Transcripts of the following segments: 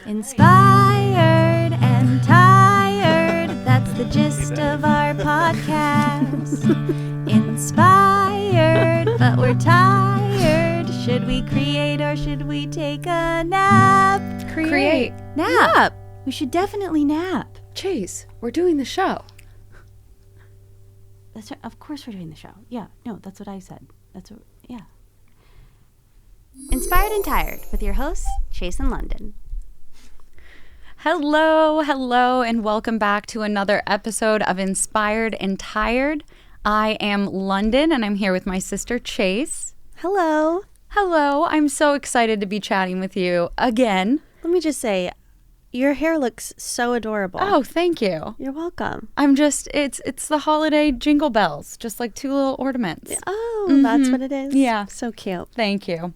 Inspired and tired, that's the gist of our podcast. Inspired, but we're tired. Should we create or should we take a nap? Create. Nap. We should definitely nap. Chase, we're doing the show. That's right. Of course we're doing the show. Yeah, no, that's what I said. Yeah. Inspired and Tired with your hosts, Chase and London. Hello, and welcome back to another episode of Inspired and Tired. I am London, and I'm here with my sister, Chase. Hello. Hello, I'm so excited to be chatting with you again. Let me just say, your hair looks so adorable. Oh, thank you. You're welcome. It's the holiday jingle bells, just like two little ornaments. Oh, That's what it is? Yeah. So cute. Thank you.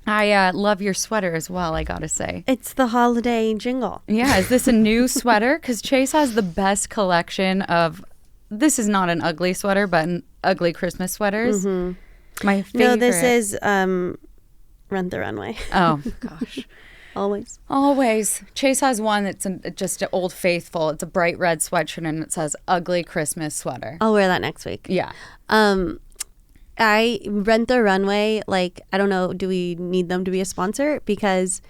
I love your sweater as well, I gotta say. It's the holiday jingle. Yeah, is this a new sweater? Because Chase has the best collection of, this is not an ugly sweater, but an ugly Christmas sweaters. Mm-hmm. My favorite. No, this is Rent the Runway. Oh, gosh. Always. Chase has one that's just an Old Faithful. It's a bright red sweatshirt and it says ugly Christmas sweater. I'll wear that next week. Yeah. I Rent the Runway, like, I don't know, do we need them to be a sponsor? Because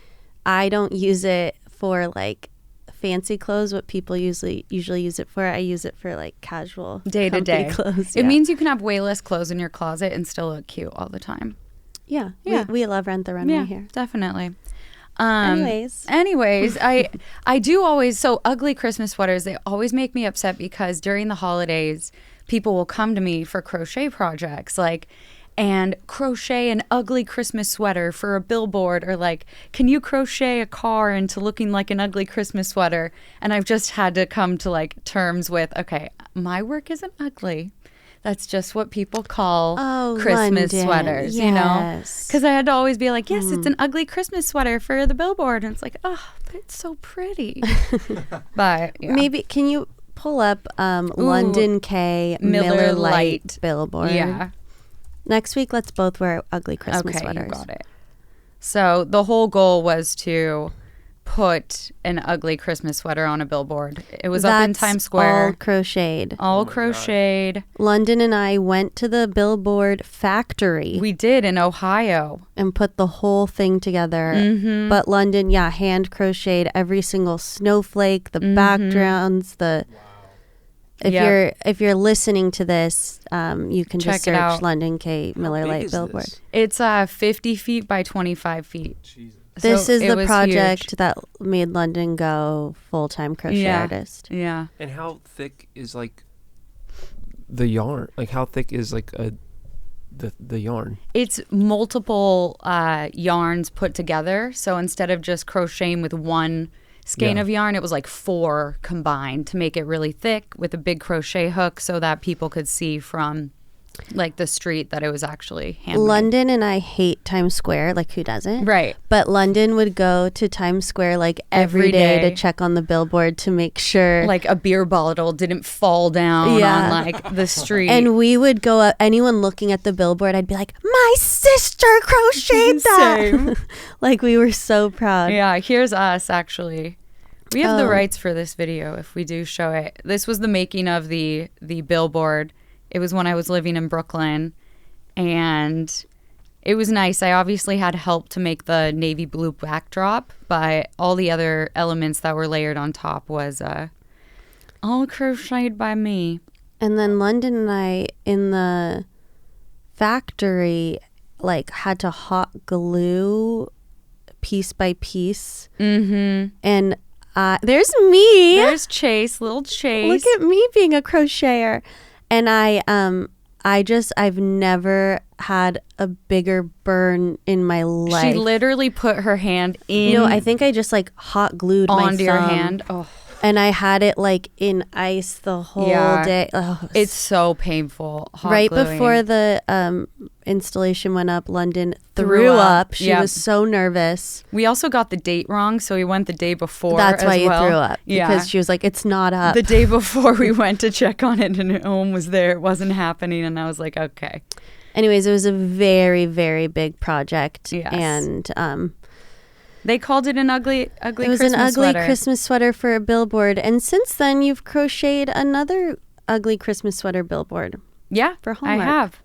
I don't use it for, like, fancy clothes, what people usually use it for. I use it for, like, casual day-to-day clothes. It means you can have way less clothes in your closet and still look cute all the time. Yeah. We love Rent the Runway here. Definitely. Anyways, I do always, so ugly Christmas sweaters, they always make me upset because during the holidays, people will come to me for crochet projects, and crochet an ugly Christmas sweater for a billboard, or like, can you crochet a car into looking like an ugly Christmas sweater? And I've just had to come to like terms with, okay, my work isn't ugly. That's just what people call Christmas London. sweaters, you know? Because I had to always be like, yes, it's an ugly Christmas sweater for the billboard. And it's like, oh, but it's so pretty. But yeah. Maybe, can you pull up London K Miller Lite billboard? Yeah. Next week, let's both wear ugly Christmas sweaters. Okay, you got it. So the whole goal was to put an ugly Christmas sweater on a billboard. It was up in Times Square. All crocheted. All crocheted. London and I went to the billboard factory. We did in Ohio. And put the whole thing together. Mm-hmm. But London, hand crocheted every single snowflake, the backgrounds, the... If you're listening to this, you can check just search London K Miller Lite billboard. It's 50 feet by 25 feet. Jesus. This is the project huge. that made London go full-time crochet artist. Yeah. And how thick is like the yarn? Like how thick is like the yarn? It's multiple yarns put together. So instead of just crocheting with one skein of yarn, it was like 4 combined to make it really thick with a big crochet hook so that people could see from like the street that it was actually handmade. London and I hate Times Square, like who doesn't? Right. But London would go to Times Square like every day to check on the billboard to make sure like a beer bottle didn't fall down on like the street. And we would go up, anyone looking at the billboard, I'd be like, my sister crocheted that. Like we were so proud. Yeah, here's us actually. We have the rights for this video if we do show it. This was the making of the billboard. It was when I was living in Brooklyn, and it was nice. I obviously had help to make the navy blue backdrop, but all the other elements that were layered on top was all crocheted by me. And then London and I, in the factory, like had to hot glue piece by piece. Mm-hmm. And there's me. There's Chase, little Chase. Look at me being a crocheter. And I've never had a bigger burn in my life. She literally put her hand in. No, I think I just like hot glued my thumb onto your hand. Oh. And I had it like in ice the whole day. Oh, it's so painful. Right before the installation went up, London threw up. She was so nervous. We also got the date wrong, so we went the day before. That's why you threw up. Yeah. Because she was like, it's not up. The day before we went to check on it and home was there. It wasn't happening. And I was like, okay. Anyways, it was a very, very big project. Yes. And They called it an ugly It was Christmas an ugly sweater. Christmas sweater for a billboard. And since then, you've crocheted another ugly Christmas sweater billboard. Yeah, for I Hallmark. have.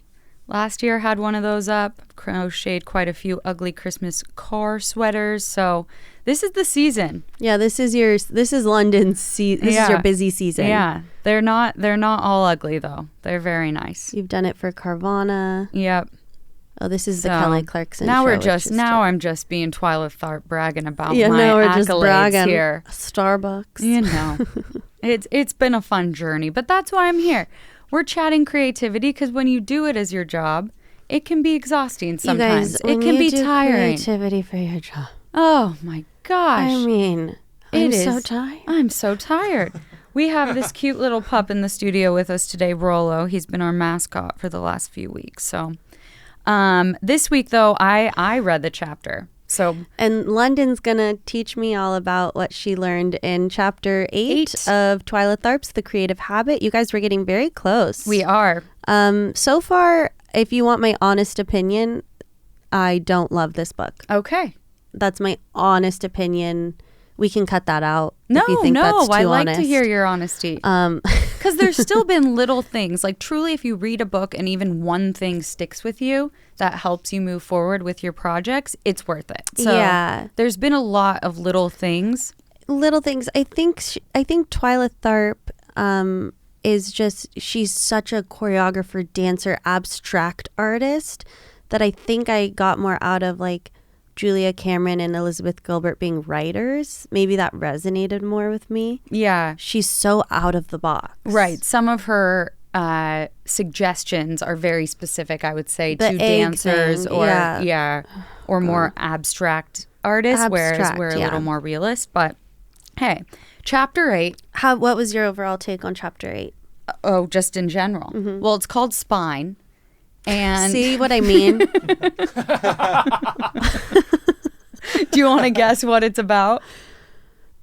Last year had one of those up. Crocheted quite a few ugly Christmas car sweaters. So this is the season. Yeah, this is London's this is your busy season. Yeah, they're not all ugly though. They're very nice. You've done it for Carvana. Yep. Oh, this is the So, Kelly Clarkson Now show, we're which just is I'm just being Twyla Tharp bragging about yeah, my now we're accolades just bragging. here. Starbucks. You know, it's been a fun journey, but that's why I'm here. We're chatting creativity because when you do it as your job, it can be exhausting sometimes. You guys, when it can you be do tiring. creativity for your job. Oh my gosh. I mean, I'm so tired. I'm so tired. We have this cute little pup in the studio with us today, Rollo. He's been our mascot for the last few weeks. So this week, though, I read the chapter. So And London's going to teach me all about what she learned in chapter 8 of Twyla Tharp's The Creative Habit. You guys were getting very close. we are. So far, if you want my honest opinion, I don't love this book. Okay. That's my honest opinion. We can cut that out No, if you think that's too I like honest. to hear your honesty. Because there's still been little things. Like truly, if you read a book and even one thing sticks with you that helps you move forward with your projects, it's worth it. So Yeah. there's been a lot of little things. Little things. I think Twyla Tharp is just, she's such a choreographer, dancer, abstract artist that I think I got more out of like Julia Cameron and Elizabeth Gilbert being writers. Maybe that resonated more with me. Yeah. She's so out of the box. Right. Some of her suggestions are very specific, I would say, The to egg dancers thing, or or more abstract artists, whereas Abstract, we're a yeah. little more realist. But hey, chapter 8. What was your overall take on chapter 8? Oh, just in general. Well, it's called Spine. And See what I mean? do you want to guess what it's about?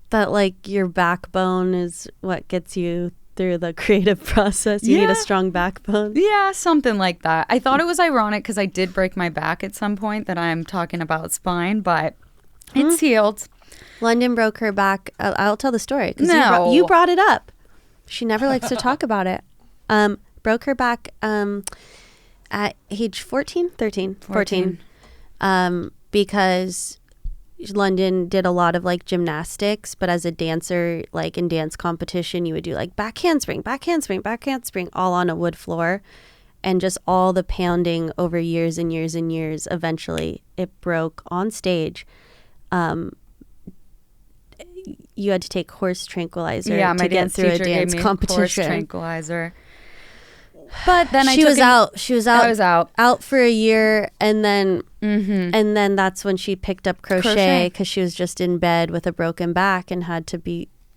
That like your backbone is what gets you through the creative process. You need Yeah. a strong backbone. Yeah, something like that. I thought it was ironic because I did break my back at some point that I'm talking about spine, but it's healed. London broke her back. I'll tell the story because No. you brought it up. She never likes to talk about it. Broke her back at age 14, because London did a lot of like gymnastics, but as a dancer, like in dance competition, you would do like back handspring, all on a wood floor, and just all the pounding over years and years and years. Eventually, it broke on stage. You had to take horse tranquilizer Yeah, my to get dance through a teacher dance gave me horse competition. tranquilizer. But then She was out. She was out. I was out. Out for a year, and then that's when she picked up crochet because she was just in bed with a broken back and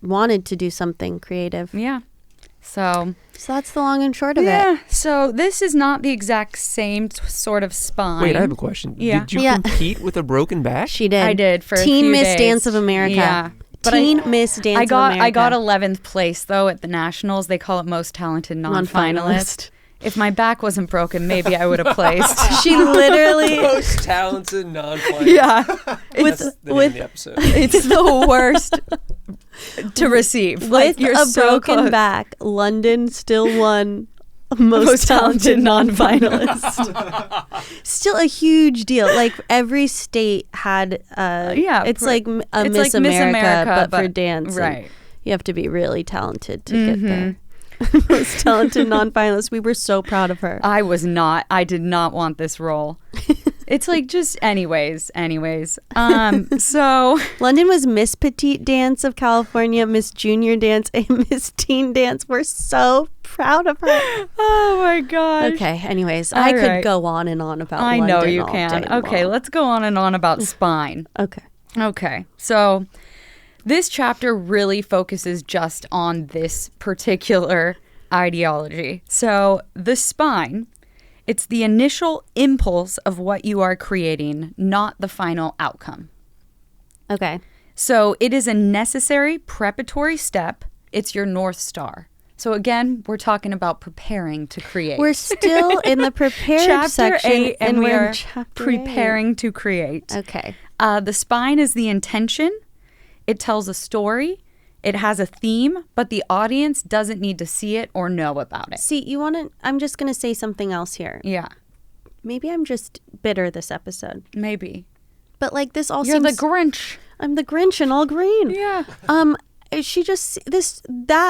wanted to do something creative. Yeah. So that's the long and short of it. yeah. So this is not the exact same sort of spine. Wait, I have a question. Yeah. Did you Yeah. compete with a broken back? She did. I did for a Teen few Miss days. Dance of America. Yeah. But Teen Miss Dance of America. I got 11th place though at the nationals. They call it most talented non-finalist. If my back wasn't broken, maybe I would have placed. She literally Most talented non-finalist. Yeah. That's the name of the episode. It's the worst to receive. with you're a so broken close. back. London still won most talented non-finalist. Still a huge deal. Like every state had it's like a it's Miss like Miss America, America, but for but- dance. and right. You have to be really talented to get there. Most talented non-finalist. We were so proud of her. I did not want this role. It's like just anyways. So London was Miss Petite Dance of California, Miss Junior Dance, and Miss Teen Dance. We're so proud of her. oh my gosh. Okay, anyways, All I could right. go on and on about I London know you all can. day Okay, long. let's go on and on about spine. Okay. Okay. So this chapter really focuses just on this particular ideology. So the spine, it's the initial impulse of what you are creating, not the final outcome. Okay. So it is a necessary preparatory step. It's your North Star. So again, we're talking about preparing to create. We're still in the prepared Chapter section, 8, and we we're in are chapter preparing to create. 8. Okay. The spine is the intention. It tells a story. It has a theme, but the audience doesn't need to see it or know about it. See, you want to? I'm just gonna say something else here. Yeah, Maybe I'm just bitter this episode, maybe. but like this all You're seems. the Grinch. I'm the Grinch and all green. Yeah. She just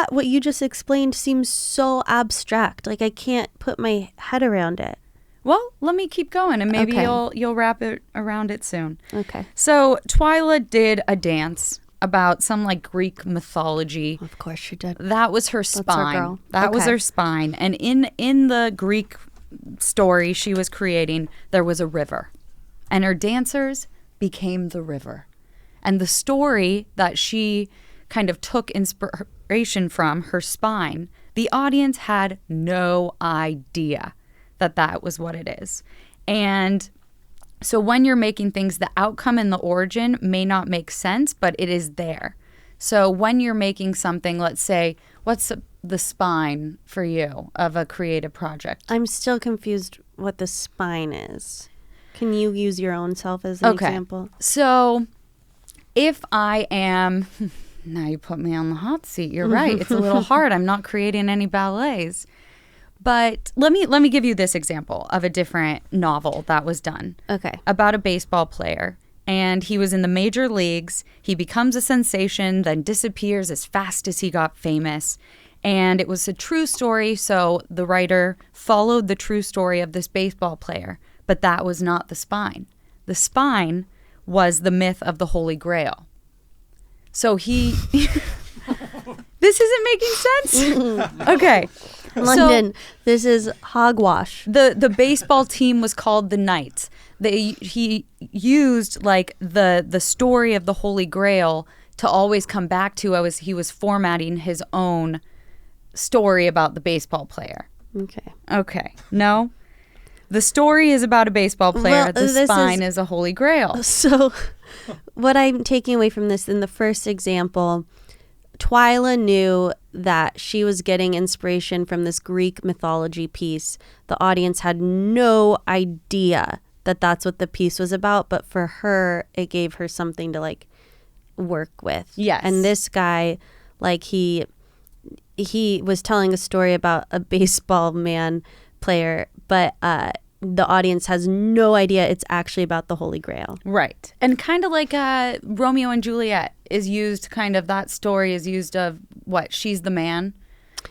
what you just explained seems so abstract. Like I can't put my head around it. Well, let me keep going, and maybe Okay. you'll wrap it around it soon. Okay. So Twyla did a dance about some like Greek mythology. Of course she did. That was her spine. girl. That was Okay. her spine. And in the Greek story she was creating, there was a river. And her dancers became the river. And the story that she kind of took inspiration from, her spine, the audience had no idea that that was what it is. And so when you're making things, the outcome and the origin may not make sense, but it is there. So when you're making something, let's say, what's the spine for you of a creative project? I'm still confused what the spine is. Can you use your own self as an example? So if I am, now you put me on the hot seat. You're right. It's a little hard. I'm not creating any ballets. But let me give you this example of a different novel that was done. Okay. About a baseball player. And he was in the major leagues. He becomes a sensation, then disappears as fast as he got famous. And it was a true story, so the writer followed the true story of this baseball player. But that was not the spine. The spine was the myth of the Holy Grail. So he... This isn't making sense? Okay. London, this is hogwash. The baseball team was called the Knights. He used like the story of the Holy Grail to always come back to as he was formatting his own story about the baseball player. Okay. Okay. No? The story is about a baseball player. Well, the this spine is a Holy Grail. So what I'm taking away from this, in the first example, Twyla knew that she was getting inspiration from this Greek mythology piece. The audience had no idea that that's what the piece was about, but for her, it gave her something to like work with. Yes. And this guy, like he was telling a story about a baseball player, but the audience has no idea it's actually about the Holy Grail. Right. And kind of like Romeo and Juliet is used, kind of that story is used of what? She's the man.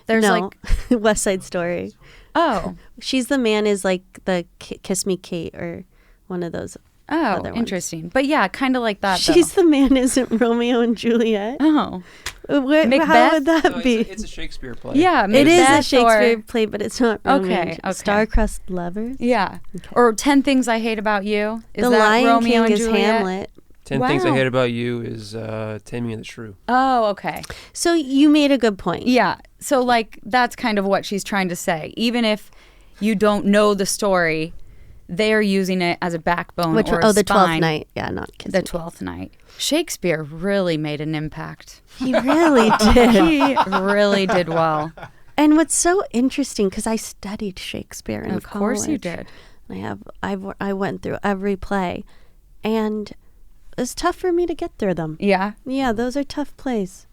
There's no, West Side Story. Oh. She's the man is like the Kiss Me Kate or one of those. Oh, other ones. Interesting. But yeah, kind of like that. She's the man isn't Romeo and Juliet. Oh. How Macbeth? would that No, be? it's a Shakespeare play. Yeah, It is a Macbeth Shakespeare or- play, but it's not Romeo. Okay, and okay. Star-crossed lovers. Yeah. Or 10 Things I Hate About You. Is The that Lion Romeo King and is Juliet? Hamlet. 10 Things I Wow. Hate About You is Taming of the Shrew. Oh, okay. So you made a good point. Yeah. So like that's kind of what she's trying to say. Even if you don't know the story, they're using it as a backbone Which or a the 12th spine. night. Yeah, not Kiss The Me. 12th Night. Shakespeare really made an impact. He really did. He really did well. And what's so interesting, because I studied Shakespeare in Of course you college. did. I went through every play, and it's tough for me to get through them. Yeah. Yeah, those are tough plays,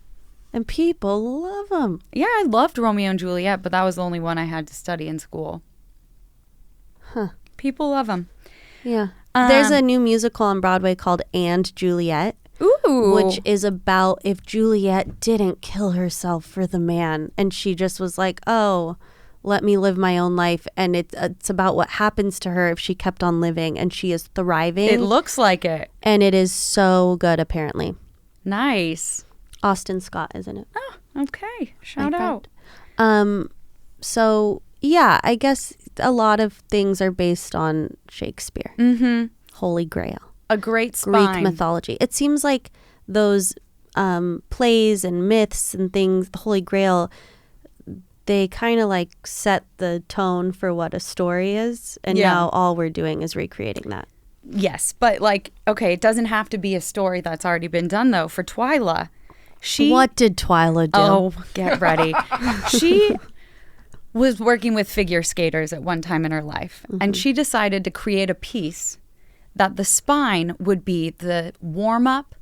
and people love them. Yeah, I loved Romeo and Juliet, but that was the only one I had to study in school. Huh. People love them. Yeah. There's a new musical on Broadway called And Juliet, Ooh. which is about if Juliet didn't kill herself for the man, and she just was like, oh, let me live my own life. And it's about what happens to her if she kept on living, and she is thriving. It looks like it. And it is so good, apparently. Nice. Austin Scott, isn't it? Oh, okay. Shout My out. friend. So yeah, I guess a lot of things are based on Shakespeare. Mm-hmm. Holy Grail, A great spine. Greek mythology. It seems like those plays and myths and things, the Holy Grail, they kind of like set the tone for what a story is, and Yeah. now all we're doing is recreating that. Yes, but like, okay, it doesn't have to be a story that's already been done though. For Twyla, What did Twyla do? Oh, get ready. She was working with figure skaters at one time in her life, and she decided to create a piece that the spine would be the warm-up,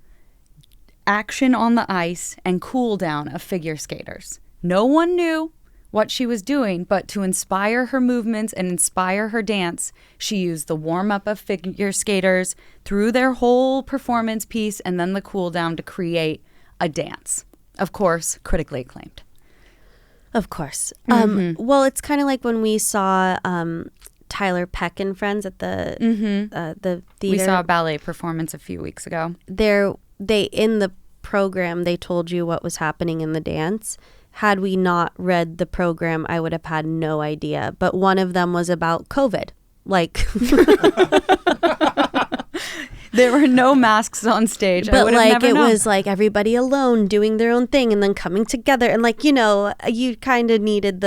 action on the ice, and cool down of figure skaters. No one knew what she was doing, but to inspire her movements and inspire her dance, she used the warm-up of figure skaters through their whole performance piece and then the cool down to create a dance. Of course, critically acclaimed. Of course. Well, it's kind of like when we saw Tyler Peck and Friends at the theater. We saw a ballet performance a few weeks ago. They in the program, they told you what was happening in the dance. Had we not read the program, I would have had no idea. But one of them was about COVID. Like, there were no masks on stage. But like it known. was like everybody alone doing their own thing and then coming together. And like, you know, you kind of needed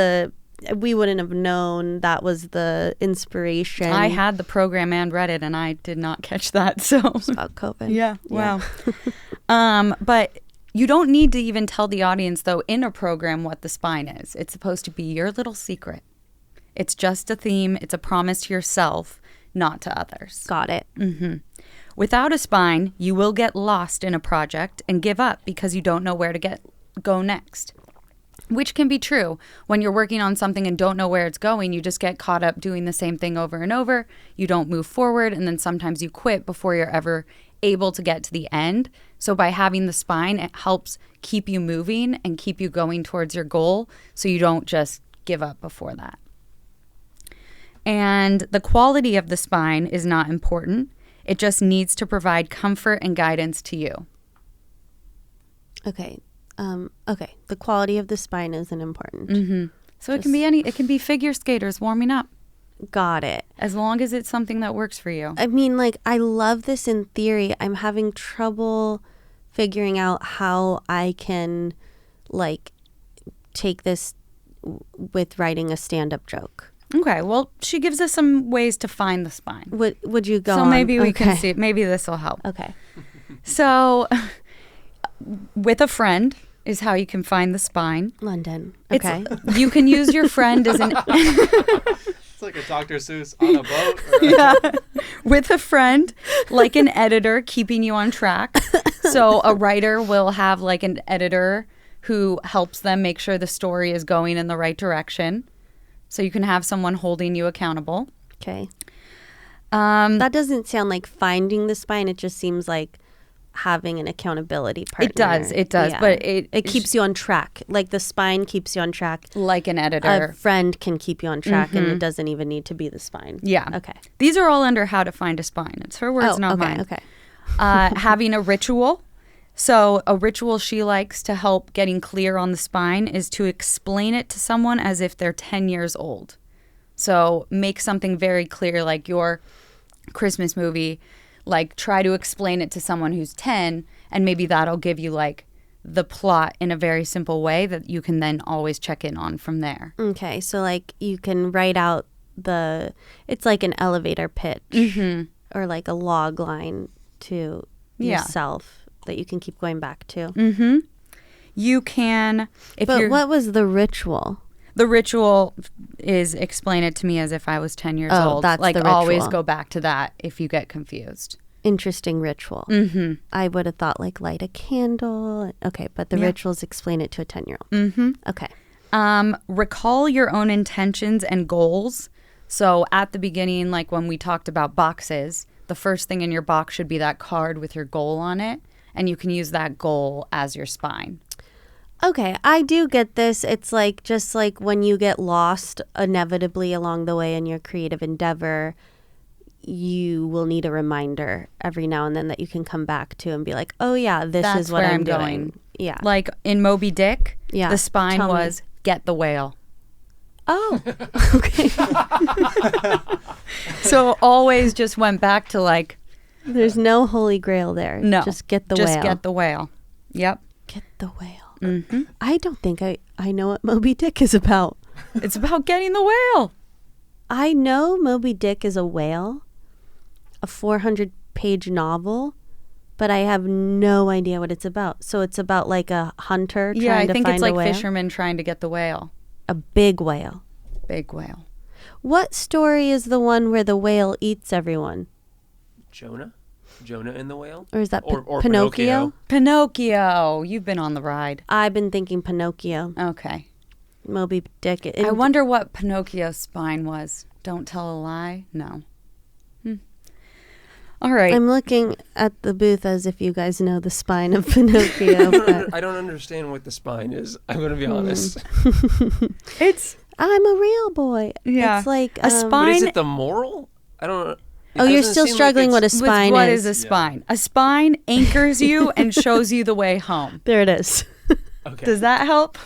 we wouldn't have known that was the inspiration. I had the program and read it, and I did not catch that. So it's about COVID. Yeah. Wow. But you don't need to even tell the audience, though, in a program what the spine is. It's supposed to be your little secret. It's just a theme. It's a promise to yourself, not to others. Got it. Without a spine, you will get lost in a project and give up because you don't know where to go next. Which can be true. When you're working on something and don't know where it's going, you just get caught up doing the same thing over and over. You don't move forward, and then sometimes you quit before you're ever able to get to the end. So by having the spine, it helps keep you moving and keep you going towards your goal so you don't just give up before that. And the quality of the spine is not important. It just needs to provide comfort and guidance to you. Okay. The quality of the spine isn't important. So it can be figure skaters warming up. Got it. As long as it's something that works for you. I mean, like, I love this in theory. I'm having trouble figuring out how I can, like, take this with writing a stand-up joke. Okay, well, she gives us some ways to find the spine. Would you go on? So maybe we can see. Maybe this will help. Okay. So, with a friend is how you can find the spine. London. Okay. You can use your friend as an... It's like a Dr. Seuss on a boat. Yeah. With a friend, like an editor keeping you on track. So a writer will have like an editor who helps them make sure the story is going in the right direction. So you can have someone holding you accountable. Okay. That doesn't sound like finding the spine. It just seems like having an accountability partner. It does. Yeah. But it keeps you on track. Like the spine keeps you on track. Like an editor. A friend can keep you on track, and it doesn't even need to be the spine. Yeah. Okay. These are all under how to find a spine. It's her words, not mine. Okay. Having a ritual. So a ritual she likes to help getting clear on the spine is to explain it to someone as if they're 10 years old. So make something very clear, like your Christmas movie. Like, try to explain it to someone who's 10, and maybe that'll give you, like, the plot in a very simple way that you can then always check in on from there. Okay, so, like, you can write out it's like an elevator pitch or, like, a log line to yourself that you can keep going back to. You can... But what was the ritual? The ritual is explain it to me as if I was 10 years old. That's like the ritual. Always go back to that if you get confused. Interesting ritual. I would have thought like light a candle. Okay, but the rituals explain it to a 10-year-old. Okay. Recall your own intentions and goals. So at the beginning, like when we talked about boxes, the first thing in your box should be that card with your goal on it. And you can use that goal as your spine. Okay, I do get this. It's like just like when you get lost inevitably along the way in your creative endeavor, you will need a reminder every now and then that you can come back to and be like, oh yeah, That's is what where I'm going. doing. Yeah. Like in Moby Dick, the spine was get the whale. Oh, okay. So always just went back to like. There's no holy grail there. No. Just get the whale. Just get the whale. Yep. Get the whale. I don't think I know what Moby Dick is about. It's about getting the whale. I know Moby Dick is a whale, a 400-page novel, but I have no idea what it's about. So it's about like a hunter trying to Yeah, I find think it's a like whale? fishermen trying to get the whale. A big whale. Big whale. What story is the one where the whale eats everyone? Jonah and the whale? Or is that Or Pinocchio? Pinocchio. You've been on the ride. I've been thinking Pinocchio. Okay. Moby Dick. I wonder what Pinocchio's spine was. Don't tell a lie? No. All right. I'm looking at the booth as if you guys know the spine of Pinocchio. But I don't understand what the spine is. I'm going to be honest. It's I'm a real boy. Yeah. It's like a spine. But is it the moral? I don't know. Oh, you're still struggling what a spine What is. is a spine? A spine anchors you and shows you the way home. There it is. Okay. Does that help?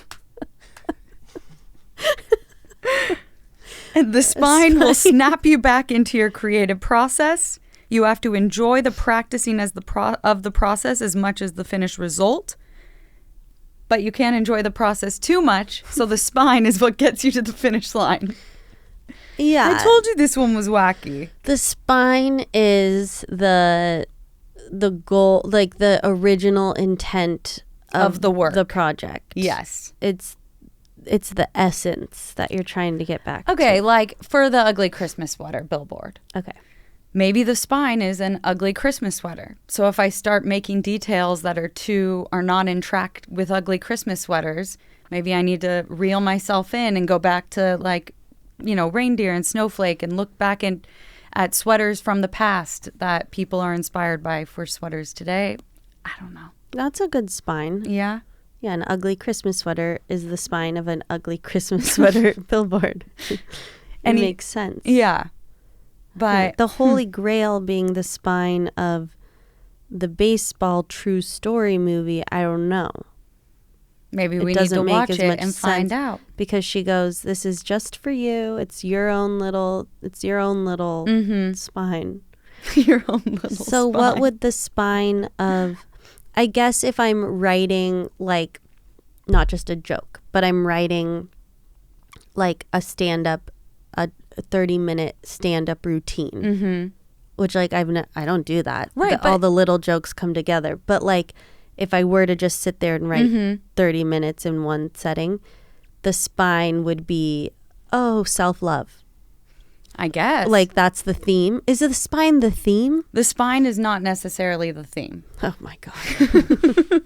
And the spine will snap you back into your creative process. You have to enjoy the practicing of the process as much as the finished result. But you can't enjoy the process too much, so the spine is what gets you to the finish line. Yeah. I told you this one was wacky. The spine is the goal, like the original intent Of the work. the project. Yes. It's the essence that you're trying to get back Okay, to. like for the ugly Christmas sweater billboard. Okay. Maybe the spine is an ugly Christmas sweater. So if I start making details that are not in track with ugly Christmas sweaters, maybe I need to reel myself in and go back to like, reindeer and snowflake and look back at sweaters from the past that people are inspired by for sweaters today. I don't know. That's a good spine. Yeah. Yeah, an ugly Christmas sweater is the spine of an ugly Christmas sweater billboard. And makes sense. Yeah. But the Holy Grail being the spine of the baseball true story movie, I don't know. maybe It we need doesn't to make watch as it much and find sense. out. Because she goes, "This is just for you. It's your own little spine." Your own little So what spine. would the spine of, I guess if I'm writing like, not just a joke, but I'm writing like a 30-minute stand-up routine, which like I don't do that. Right, All but- the little jokes come together. But like if I were to just sit there and write 30 minutes in one setting, the spine would be, self-love. I guess. Like that's the theme. Is the spine the theme? The spine is not necessarily the theme. Oh my God.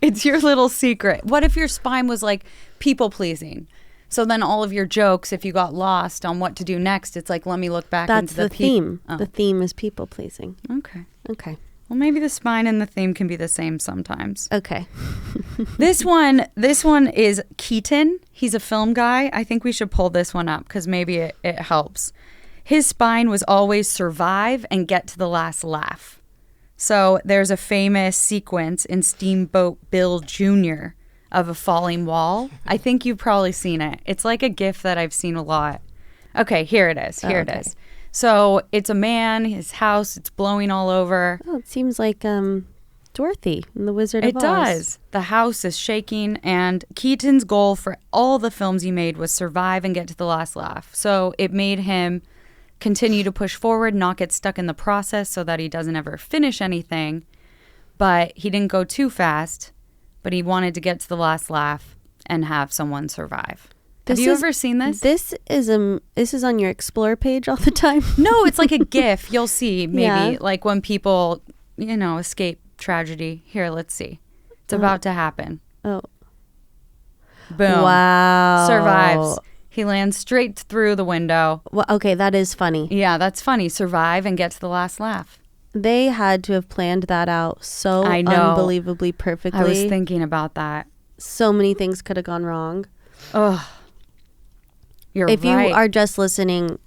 It's your little secret. What if your spine was like people pleasing? So then all of your jokes, if you got lost on what to do next, it's like, let me look back That's into the theme. Oh. The theme is people pleasing. Okay. Okay. Well, maybe the spine and the theme can be the same sometimes. Okay. This one is Keaton. He's a film guy. I think we should pull this one up because maybe it helps. His spine was always survive and get to the last laugh. So there's a famous sequence in Steamboat Bill Jr. of a falling wall. I think you've probably seen it. It's like a GIF that I've seen a lot. Okay, here it is. Here it is. So it's a man, his house, it's blowing all over. Oh, it seems like Dorothy in The Wizard of It Oz. does. The house is shaking, and Keaton's goal for all the films he made was survive and get to the last laugh. So it made him continue to push forward, not get stuck in the process so that he doesn't ever finish anything. But he didn't go too fast, but he wanted to get to the last laugh and have someone survive. Have you ever seen this? This is on your Explore page all the time. No, it's like a GIF. You'll see maybe Yeah. like when people, escape tragedy. Here, let's see. It's about to happen. Oh. Boom. Wow. Survives. He lands straight through the window. Well, okay, that is funny. Yeah, that's funny. Survive and get to the last laugh. They had to have planned that out so I know. unbelievably perfectly. I was thinking about that. So many things could have gone wrong. Ugh. You're If right. you are just listening,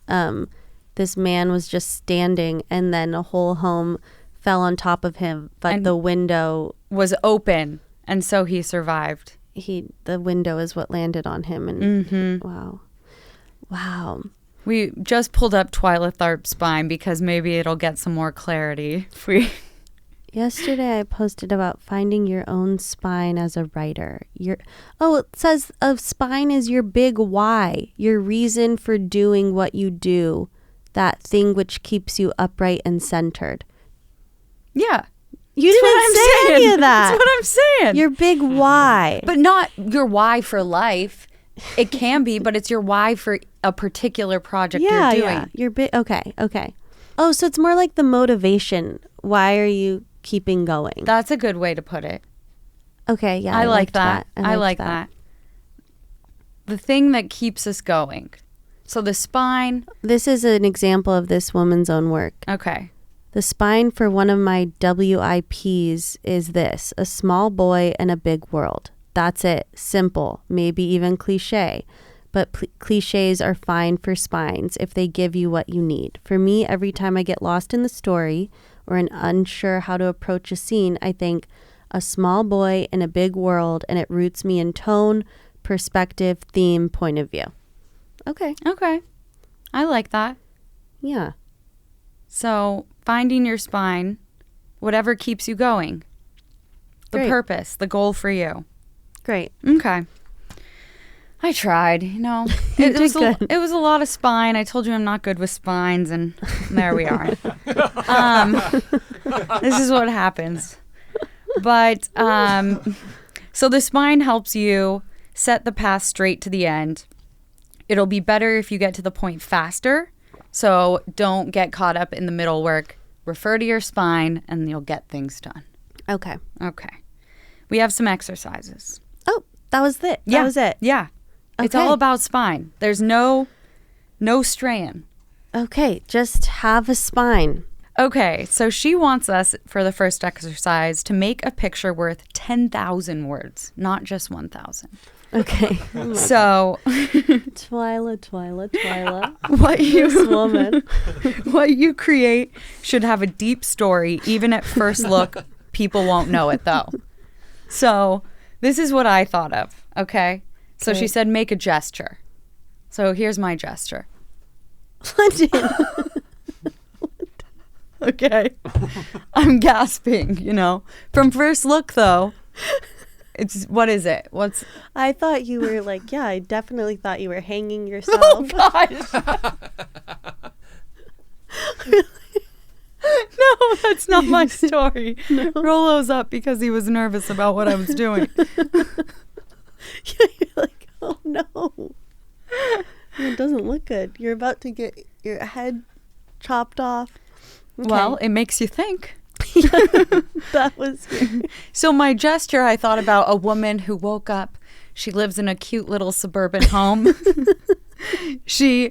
this man was just standing and then a whole home fell on top of him, but And- the window was open, and so he survived. the window is what landed on him, and Mm-hmm. wow. We just pulled up Twyla Tharp's spine because maybe it'll get some more clarity. If we Yesterday I posted about finding your own spine as a writer. It says a spine is your big why, your reason for doing what you do, that thing which keeps you upright and centered. Yeah. You didn't say any of that. That's what I'm saying. Your big why. But not your why for life. It can be, but it's your why for a particular project you're doing. Yeah. Your big. Okay. Oh, so it's more like the motivation. Why are you keeping going? That's a good way to put it. Okay. Yeah. I like that. I liked like that. The thing that keeps us going. So the spine. This is an example of this woman's own work. Okay. The spine for one of my WIPs is this: a small boy and a big world. That's it. Simple, maybe even cliche. But cliches are fine for spines if they give you what you need. For me, every time I get lost in the story or unsure how to approach a scene, I think a small boy in a big world, and it roots me in tone, perspective, theme, point of view. Okay. I like that. Yeah. So finding your spine, whatever keeps you going. The Great. purpose, the goal for you. Great. Okay. I tried, You It did was good. it was a lot of spine. I told you I'm not good with spines, and there we are. This is what happens. But so the spine helps you set the path straight to the end. It'll be better if you get to the point faster. So don't get caught up in the middle work. Refer to your spine, and you'll get things done. Okay. Okay. We have some exercises. Oh, that was it. Yeah. That was it. Yeah. It's Okay. all about spine. There's no straying. Okay. Just have a spine. Okay, so she wants us for the first exercise to make a picture worth 10,000 words, not just 1,000. Okay. So Twyla. this Woman. what you create should have a deep story. Even at first look, people won't know it though. So this is what I thought of. Okay. So she said, make a gesture. So here's my gesture. Okay. I'm gasping, From first look, though, it's, what is it? What's... I thought you were like, yeah, I definitely thought you were hanging Oh, yourself. gosh. No, that's not my story. Rolo's up because he was nervous about what I was doing. You're like, oh no. It doesn't look good. You're about to get your head chopped off. Okay. Well, it makes you think. That was So my gesture, I thought about a woman who woke up. She lives in a cute little suburban home. 2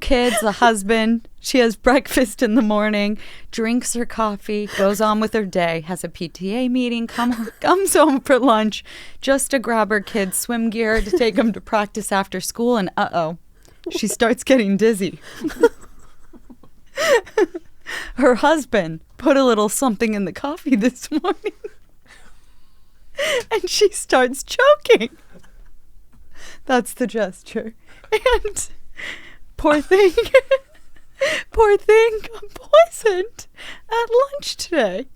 kids, a husband. She has breakfast in the morning, drinks her coffee, goes on with her day, has a PTA meeting, comes home for lunch just to grab her kids' swim gear to take them to practice after school, and she starts getting dizzy. Her husband put a little something in the coffee this morning, and she starts choking. That's the gesture. And poor thing got poisoned at lunch today.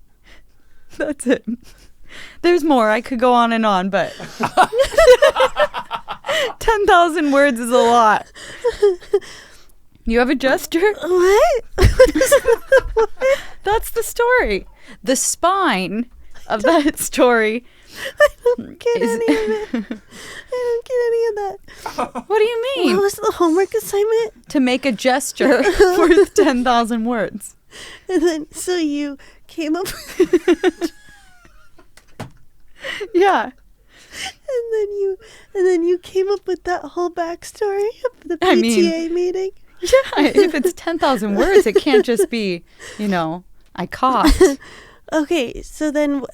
That's it. There's more. I could go on and on, but 10,000 words is a lot. You have a gesture? What? That's the story. The spine of that story. I don't get any of it. I don't get any of that. What do you mean? What was the homework assignment? To make a gesture worth 10,000 words. And then, so you came up with Yeah. and then you came up with that whole backstory of the PTA I mean- meeting. Yeah. If it's 10,000 words, it can't just be, I coughed. Okay, so then,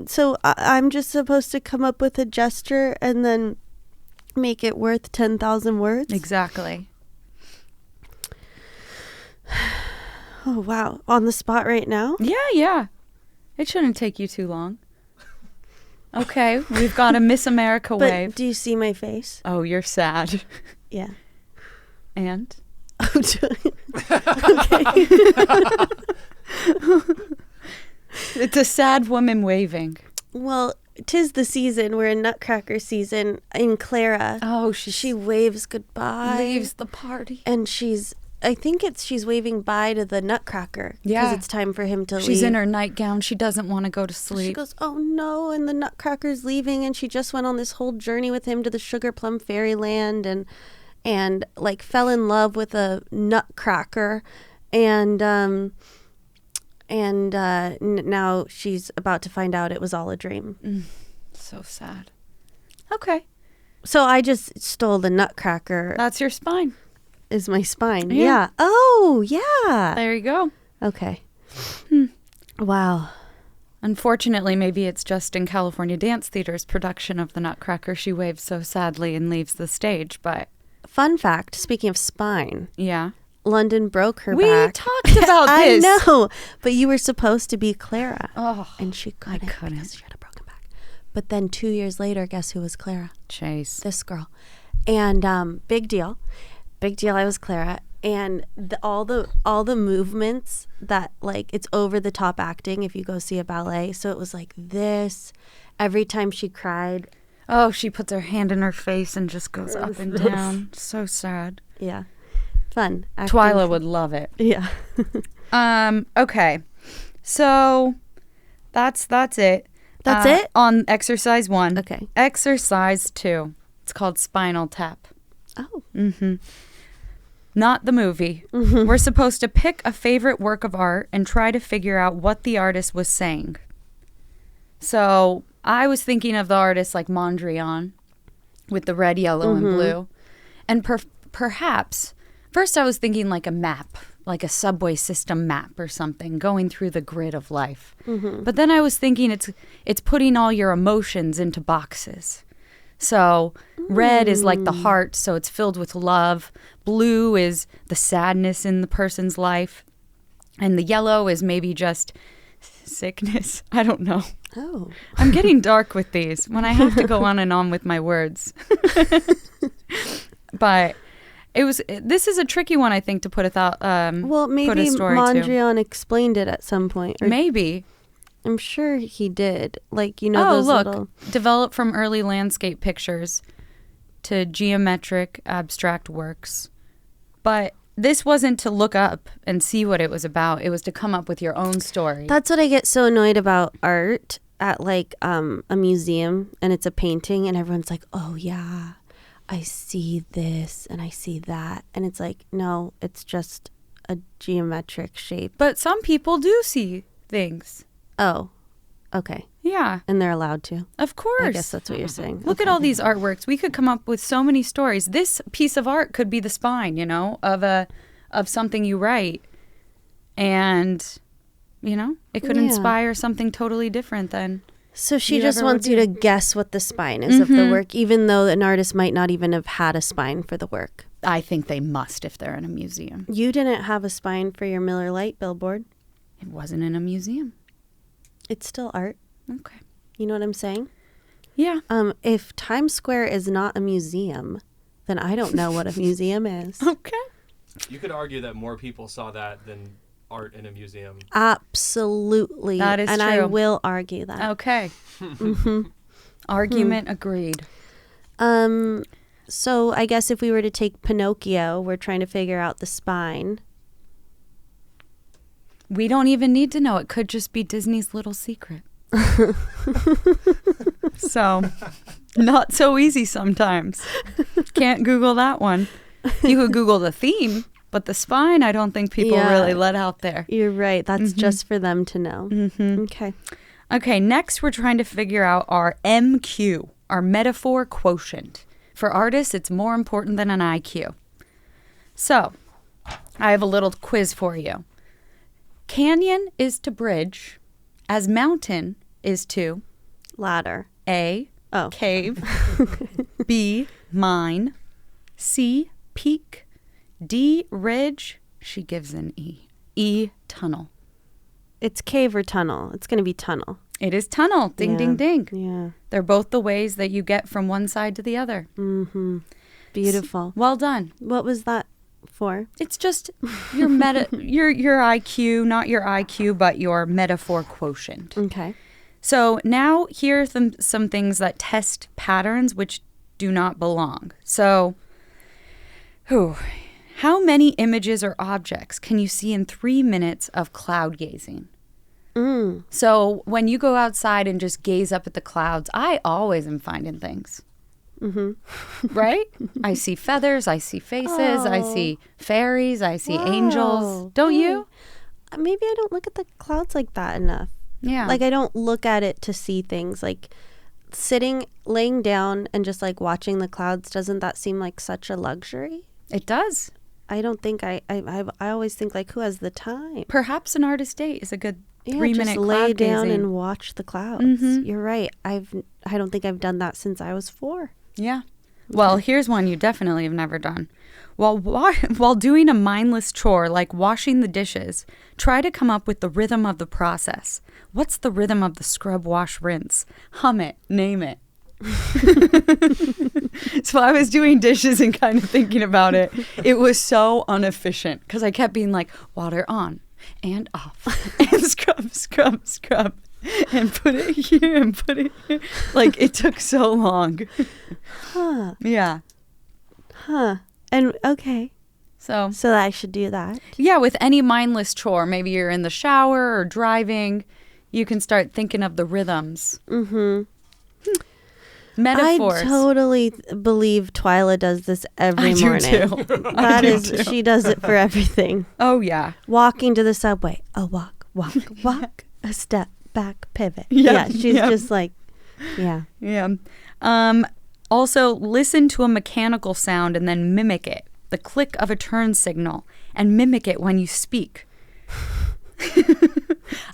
so I'm just supposed to come up with a gesture and then make it worth 10,000 words? Exactly. Oh, wow. On the spot right now? Yeah. It shouldn't take you too long. Okay, we've got a Miss America But wave. do you see my face? Oh, you're sad. Yeah. And? Okay. It's a sad woman waving. Well, 'tis the season. We're in Nutcracker season in Clara. Oh, She waves goodbye. leaves the party. And she's I think she's waving bye to the Nutcracker. Yeah. Because it's time for him to leave. She's in her nightgown. She doesn't want to go to She sleep. goes, oh no, and the Nutcracker's leaving, and she just went on this whole journey with him to the Sugar Plum Fairyland, and like fell in love with a Nutcracker, and now she's about to find out it was all a dream. So sad. Okay. So I just stole the Nutcracker. That's your spine. Is my spine. Yeah. Yeah. Oh, yeah. There you go. Okay. Wow. Unfortunately, maybe it's just in California Dance Theater's production of the Nutcracker she waves so sadly and leaves the stage, but... Fun fact, speaking of spine, Yeah. London broke her We back. talked about this. I know, but you were supposed to be Clara. Oh, And she couldn't, couldn't. because she had a broken back. But then 2 years later, guess who was Clara? Chase. This girl. And big deal. Big deal, I was Clara. And all the movements that, like, it's over the top acting if you go see a ballet. So it was like this. Every time she cried. Oh, she puts her hand in her face and just goes up and down. So sad. Yeah. Fun. Acting. Twyla would love it. Yeah. Okay. So that's it. That's it? On exercise 1. Okay. Exercise 2. It's called Spinal Tap. Oh. Not the movie. We're supposed to pick a favorite work of art and try to figure out what the artist was saying. So I was thinking of the artist like Mondrian with the red, yellow, and blue. And perhaps, first I was thinking like a map, like a subway system map or something, going through the grid of life. But then I was thinking it's putting all your emotions into boxes. So red is like the heart, so it's filled with love. Blue is the sadness in the person's life. And the yellow is maybe just sickness. I don't know. Oh. I'm getting dark with these when I have to go on and on with my words. But this is a tricky one, I think, to put Well, put maybe a story to. Mondrian explained it at some point. Or Maybe. I'm sure he did. Like, you know, Oh, those look. little... Developed from early landscape pictures to geometric abstract works. But this wasn't to look up and see what it was about. It was to come up with your own story. That's what I get so annoyed about art at, like, a museum, and it's a painting, and everyone's like, oh, yeah, I see this, and I see that. And it's like, no, it's just a geometric shape. But some people do see things. Oh, okay. Yeah, And they're allowed to. of course. I guess that's what you're saying. Look at all these artworks. We could come up with so many stories. This piece of art could be the spine, you know, of something you write. And, you know, it could Yeah. inspire something totally different than... So she you just ever wants would you do. to guess what the spine is of the work, even though an artist might not even have had a spine for the work. I think they must if they're in a museum. You didn't have a spine for your Miller Lite billboard. It wasn't in a museum. It's still art. Okay. You know what I'm saying? Yeah. If Times Square is not a museum, then I don't know what a museum is. Okay. You could argue that more people saw that than art in a museum. Absolutely. That is and I true. will argue that. Okay. Argument agreed. So I guess if we were to take Pinocchio, we're trying to figure out the spine. We don't even need to know. It could just be Disney's little secret. So, not so easy sometimes. Can't Google that one. You could Google the theme, but the spine, I don't think people Yeah. really let out there. You're right. That's just for them to know. Okay. Okay, next we're trying to figure out our MQ, our metaphor quotient. For artists, it's more important than an IQ. So, I have a little quiz for you. Canyon is to bridge, as mountain is to Ladder. A, Oh. cave, B, mine, C, peak, D, ridge, she gives an E, tunnel. It's cave or tunnel. It's going to be tunnel. It is tunnel, ding, Yeah. ding, ding. Yeah. They're both the ways that you get from one side to the other. Beautiful. Well done. What was that for? It's just your your IQ, not your IQ, but your metaphor quotient. Okay. So now here are some things that test patterns which do not belong. So, How many images or objects can you see in 3 minutes of cloud gazing? So when you go outside and just gaze up at the clouds, I always am finding things. Right? I see feathers, I see faces, I see fairies, I see angels. Don't you? Maybe I don't look at the clouds like that enough. Yeah. Like I don't look at it to see things. Like laying down and just like watching the clouds, doesn't that seem like such a luxury? It does. I don't think I always think like, who has the time? Perhaps an artist date is a good 3 minute just cloud lay down gazing. and watch the clouds. You're right. I don't think I've done that since I was 4. Yeah. Well, here's one you definitely have never done. While doing a mindless chore like washing the dishes, try to come up with the rhythm of the process. What's the rhythm of the scrub, wash, rinse? Hum it. Name it. So I was doing dishes and kind of thinking about it. It was so inefficient because I kept being like, water on and off and scrub, scrub, scrub. And put it here and put it here. Like, it took so long. Huh. Yeah. Huh. And okay. So I should do that. yeah, with any mindless chore, maybe you're in the shower or driving, you can start thinking of the rhythms. Metaphors. I totally believe Twyla does this every I do morning. too. That is, she does it for everything. Oh, yeah. Walking to the subway, a walk, walk, a step, back, pivot. Yep, Yeah, she's yep. just like, yeah. Yeah. Also, listen to a mechanical sound and then mimic it. The click of a turn signal, and mimic it when you speak.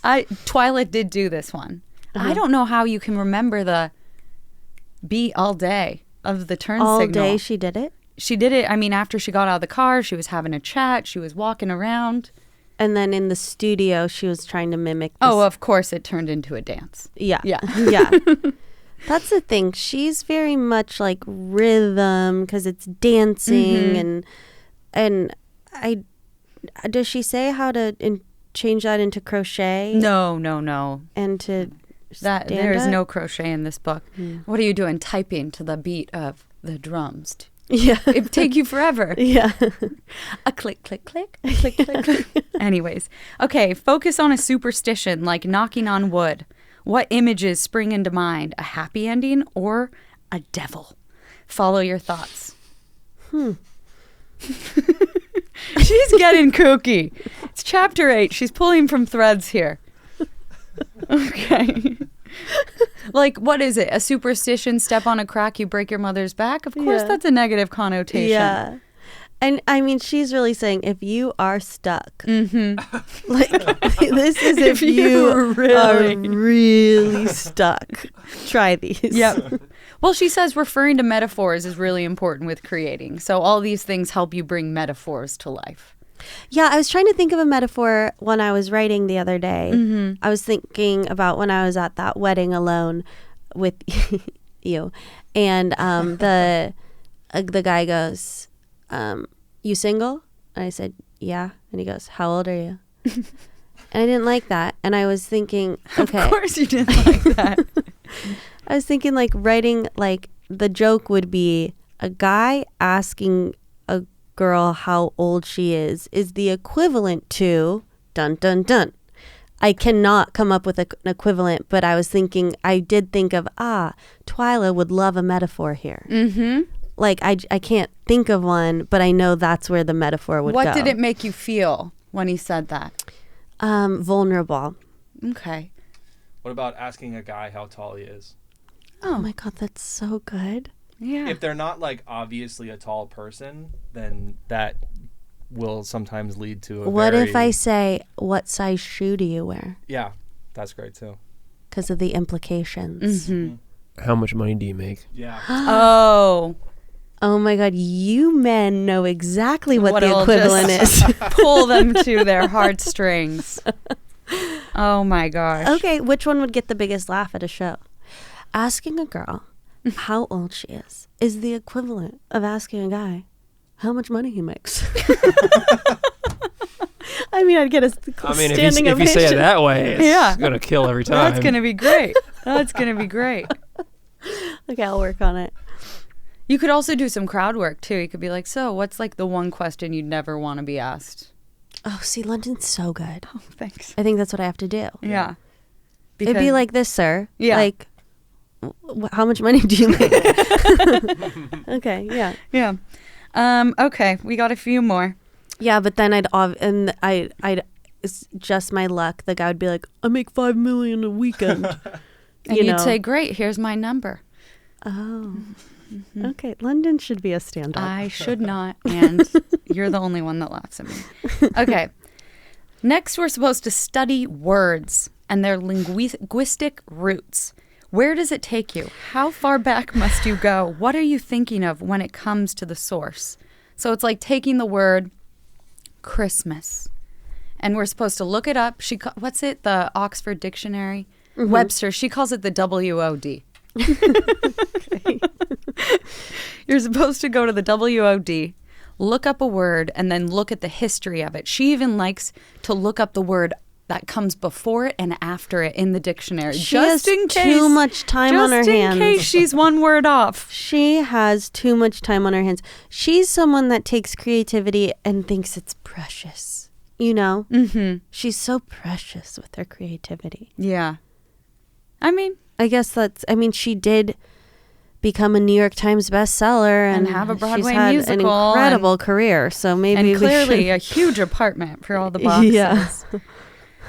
Twyla did do this one. I don't know how you can remember the beat all day of the turn All signal. day she did it. She did it. I mean, after she got out of the car, she was having a chat. She was walking around. And then in the studio, she was trying to mimic this. Oh, of course, it turned into a dance. Yeah. Yeah. Yeah. That's the thing. She's very much like rhythm because it's dancing and I does she say how to change that into crochet? No. And to That stand there is up? no crochet in this book. What are you doing? Typing to the beat of the drums. Yeah. It'd take you forever. Yeah. A click, click, click, click, click, click. Anyways, okay, focus on a superstition like knocking on wood. What images spring into mind? A happy ending or a devil? Follow your thoughts. She's getting kooky. It's chapter 8. She's pulling from threads here. Okay. Like, what is it? A superstition, step on a crack, you break your mother's back? Of course, Yeah. that's a negative connotation. Yeah. And I mean, she's really saying if you are stuck, like this is if you are really stuck, try these. Yep. Well, she says referring to metaphors is really important with creating. So all these things help you bring metaphors to life. Yeah, I was trying to think of a metaphor when I was writing the other day. I was thinking about when I was at that wedding alone with you, and the guy goes, "You single?" And I said, "Yeah." And he goes, "How old are you?" And I didn't like that, and I was thinking, okay, Of course you didn't like that. I was thinking like writing like the joke would be a guy asking a girl how old she is the equivalent to dun dun dun. I cannot come up with an equivalent, but I did think of Twyla would love a metaphor here. Like I can't think of one, but I know that's where the metaphor would go. What did it make you feel when he said that? Vulnerable. Okay. What about asking a guy how tall he is? Oh my God, that's so good. Yeah. If they're not like obviously a tall person, then that will sometimes lead to a What very, if I say, what size shoe do you wear? Yeah, that's great too. Because of the implications. How much money do you make? Yeah. Oh. Oh my God, you men know exactly what the What'll equivalent is. Pull them to their heartstrings. Oh my gosh. Okay, which one would get the biggest laugh at a show? Asking a girl how old she is the equivalent of asking a guy how much money he makes. I mean, I'd get a standing if you say it ovation. that way, it's Yeah. gonna kill every time. That's going to be great. That's going to be great. Okay, I'll work on it. You could also do some crowd work too. You could be like, so what's like the one question you'd never want to be asked? Oh, see, London's so good. Oh, thanks. I think that's what I have to do. Yeah. It'd be like this, sir. Yeah. Like, how much money do you make? Okay, yeah. Yeah. Okay, we got a few more. Yeah, but then I'd it's just my luck. The guy would be like, I make $5 million a weekend. And you'd say, great, here's my number. Oh. Okay, London should be a stand-up. I should not, and you're the only one that laughs at me. Okay. Next, we're supposed to study words and their linguistic roots. Where does it take you? How far back must you go? What are you thinking of when it comes to the source? So it's like taking the word Christmas, and we're supposed to look it up. What's it? The Oxford Dictionary? Mm-hmm. Webster. She calls it the WOD. You're supposed to go to the WOD, look up a word, and then look at the history of it. She even likes to look up the word that comes before it and after it in the dictionary. She has too much time on her hands. Just in case she's one word off. She has too much time on her hands. She's someone that takes creativity and thinks it's precious. You know? Mm-hmm. She's so precious with her creativity. Yeah. I mean, I guess she did become a New York Times bestseller and have a Broadway she's had musical an incredible career. So maybe and clearly a huge apartment for all the boxes. Yeah.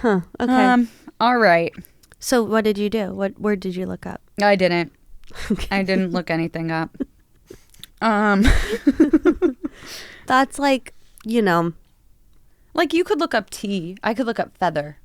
Huh. Okay. All right. So what did you do? What word did you look up? I didn't. I didn't look anything up. That's like, like you could look up tea. I could look up feather.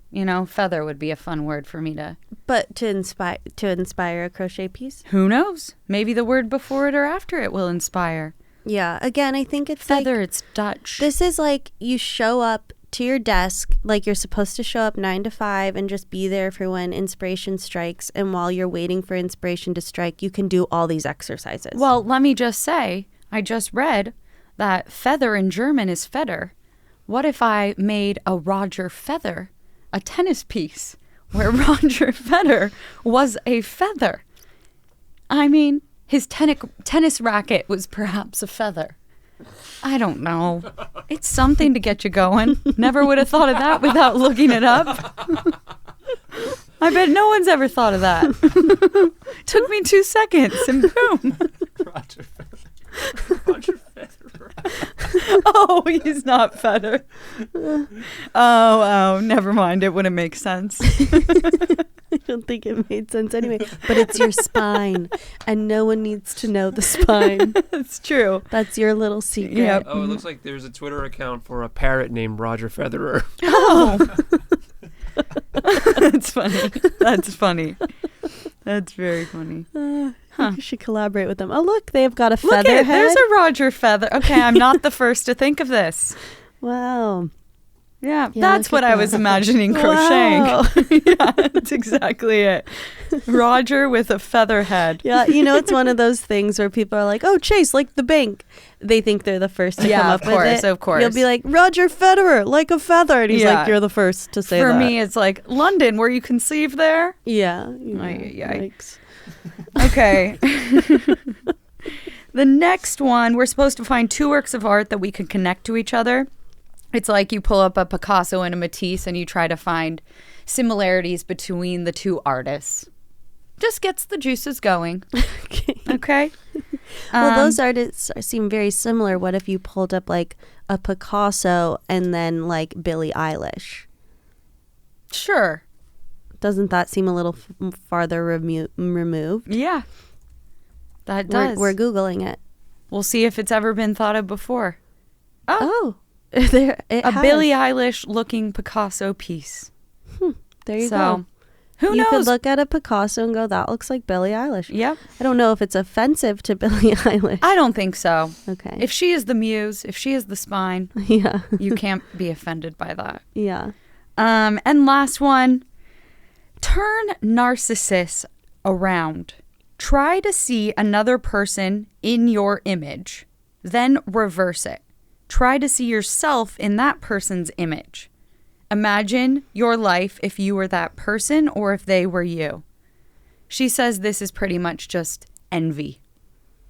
Feather would be a fun word for me to. But to inspire a crochet piece? Who knows? Maybe the word before it or after it will inspire. Yeah. Again, I think it's feather. Like, it's Dutch. This is like you show up to your desk like you're supposed to show up 9 to 5 and just be there for when inspiration strikes. And while you're waiting for inspiration to strike, you can do all these exercises. Well, let me just say, I just read that feather in German is Feder. What if I made a Roger Feather, a tennis piece, where Roger Federer was a feather? I mean, his tennis racket was perhaps a feather. I don't know. It's something to get you going. Never would have thought of that without looking it up. I bet no one's ever thought of that. Took me 2 seconds and boom. Roger Federer. Roger Federer. Oh, he's not feather. Oh, never mind. It wouldn't make sense. I don't think it made sense anyway. But it's your spine, and no one needs to know the spine. It's true. That's your little secret. Yep. Oh, it looks like there's a Twitter account for a parrot named Roger Federer. Oh. That's funny. That's funny. That's very funny. You should collaborate with them. Oh, look, they've got a Look feather at, head. there's a Roger Feather. Okay, I'm not the first to think of this. Wow. Yeah, Yeah, that's look what at I that. was imagining crocheting. Wow. Yeah, that's exactly it. Roger with a feather head. Yeah, it's one of those things where people are like, oh, Chase, like the bank. They think they're the first to come up with it. Of course. You'll be like, Roger Federer, like a feather. And he's Yeah. like, you're the first to say For that. me, it's like, London, were you conceived there? Yeah. Yikes. Okay. The next one, we're supposed to find 2 works of art that we can connect to each other. It's like you pull up a Picasso and a Matisse and you try to find similarities between the 2 artists. Just gets the juices going. Okay? Well, those artists seem very similar. What if you pulled up like a Picasso and then like Billie Eilish? Sure. Doesn't that seem a little farther removed? Yeah. That does. We're Googling it. We'll see if it's ever been thought of before. Oh. There, it A has. Billie Eilish looking Picasso piece. There you So, go. who You could knows? look at a Picasso and go, that looks like Billie Eilish. Yep. I don't know if it's offensive to Billie Eilish. I don't think so. Okay. If she is the muse, if she is the spine, Yeah. you can't be offended by that. Yeah. And last one, turn narcissists around. Try to see another person in your image, then reverse it. Try to see yourself in that person's image. Imagine your life if you were that person or if they were you. She says this is pretty much just envy.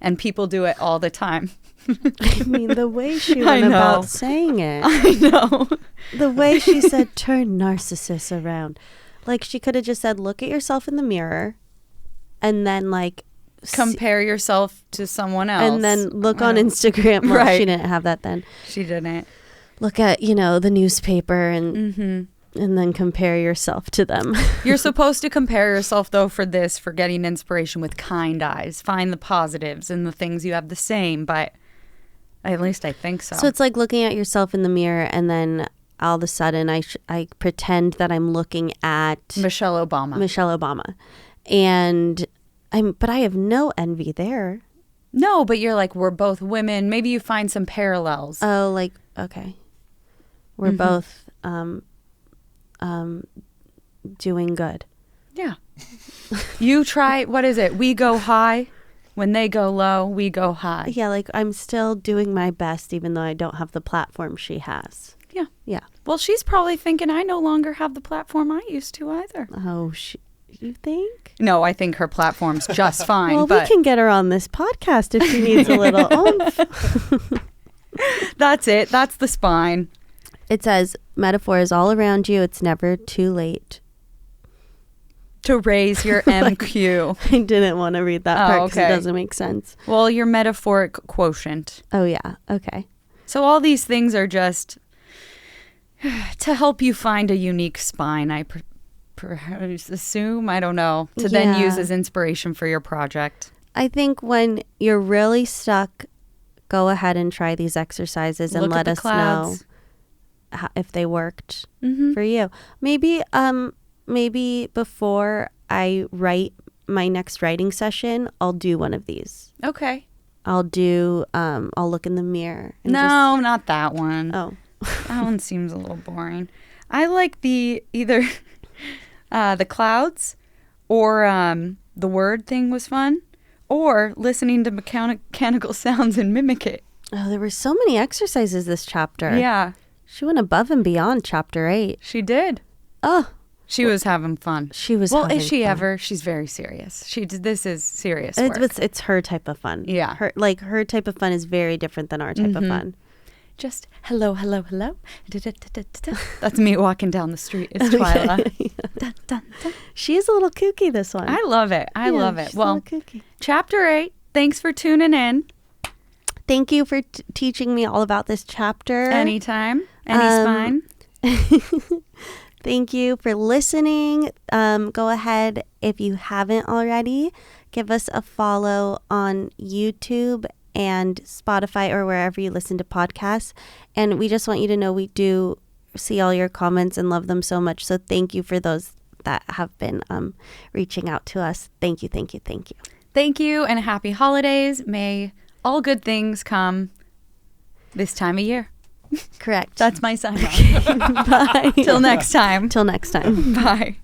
and people do it all the time. I mean, the way she I went know. about saying it. I know. The way she said, turn narcissists around. Like, she could have just said, look at yourself in the mirror and then, like, Compare yourself to someone else. and then look on Instagram. Well, Right. she didn't have that then. She didn't. Look at, the newspaper and Mm-hmm. then compare yourself to them. You're supposed to compare yourself, though, for getting inspiration with kind eyes. Find the positives and the things you have the same, but at least I think so. So it's like looking at yourself in the mirror and then all of a sudden I pretend that I'm looking at Michelle Obama. And but I have no envy there. No, but you're like, we're both women. Maybe you find some parallels. Oh, like, okay. We're both doing good. Yeah. You try, what is it? We go high. When they go low, we go high. Yeah, like I'm still doing my best even though I don't have the platform she has. Yeah. Yeah. Well, she's probably thinking I no longer have the platform I used to either. Oh, you think? No, I think her platform's just fine. Well, but we can get her on this podcast if she needs a little oomph. that's it. That's the spine. It says, metaphor is all around you. It's never too late. To raise your MQ. I didn't want to read that part because okay. it doesn't make sense. Well, your metaphoric quotient. Oh, yeah. Okay. So all these things are just to help you find a unique spine, I assume. I don't know. To then Yeah. use as inspiration for your project. I think when you're really stuck, go ahead and try these exercises and Look at let the us clouds. know if they worked Mm-hmm. for you. Maybe before I write my next writing session, I'll do one of these. Okay. I'll look in the mirror. And No, not that one. Oh. That one seems a little boring. I like either the clouds or the word thing was fun, or listening to mechanical sounds and mimic it. Oh, there were so many exercises this chapter. Yeah, She went above and beyond chapter 8. she did. Oh, She was having fun. she was Well, having is she fun. ever? She's very serious. This is serious work. It's her type of fun. Yeah. Her type of fun is very different than our type of fun. Just hello, hello, hello. Da-da-da-da-da-da. That's me walking down the street. It's Twyla. Dun, dun, dun. She is a little kooky, this one. I love it. I love it. she's a Well, little kooky. chapter 8. Thanks for tuning in. Thank you for teaching me all about this chapter. Anytime. Any spine. Thank you for listening. Go ahead, if you haven't already, give us a follow on YouTube and Spotify or wherever you listen to podcasts. And we just want you to know we do see all your comments and love them so much. So thank you for those that have been reaching out to us. Thank you, thank you, thank you. Thank you and happy holidays. May all good things come this time of year. Correct. That's my sign off. Bye. Till next time. Till next time. Bye.